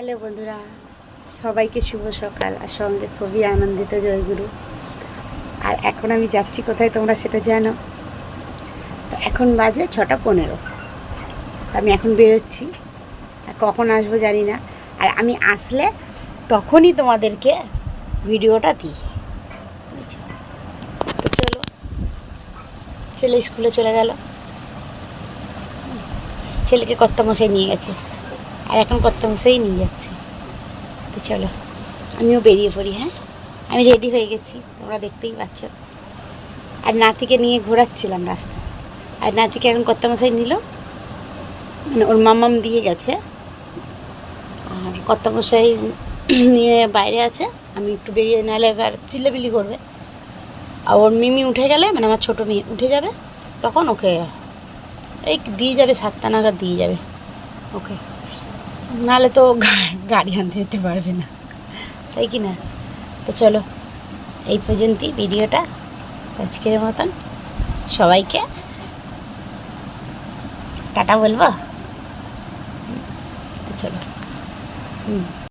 Hello বন্ধুরা, সবাইকে শুভ সকাল। আর সঙ্গে খুবই আনন্দিত জয়গুরু। আর এখন আমি যাচ্ছি কোথায় তোমরা সেটা জানো। তো এখন বাজে 6:15। আমি এখন বেরোচ্ছি, আর কখন আসবো জানি না। আর আমি আসলে তখনই তোমাদেরকে ভিডিওটা দিই, বুঝছো? তো চলো, ছেলে স্কুলে চলে গেল, ছেলেকে কর্তামশাই নিয়ে গেছে, আর এখন কর্তামশাই নিয়ে যাচ্ছে। তো চলো আমিও বেরিয়ে পড়ি। হ্যাঁ, আমি রেডি হয়ে গেছি, তোমরা দেখতেই পাচ্ছ। আর নাতিকে নিয়ে ঘোরাচ্ছিলাম রাস্তায়। আর নাতিকে এখন কর্তামশাই নিল, মানে ওর মাম্মাম দিয়ে গেছে। আর কর্তামশাই নিয়ে বাইরে আছে, আমি একটু বেরিয়ে, নাহলে এবার চিল্লাবিল্লি করবে। আর ওর মিমি উঠে গেলে, মানে আমার ছোটো মেয়ে উঠে যাবে, তখন ওকে এই দিয়ে যাবে, 7টা নাগাদ দিয়ে যাবে ওকে, নাহলে তো গাড়ি আনতে যেতে পারবে না, তাই কি না? তো চলো, এই পর্যন্তই ভিডিওটা আজকের মতন। সবাইকে টাটা বলবো। তো চলো।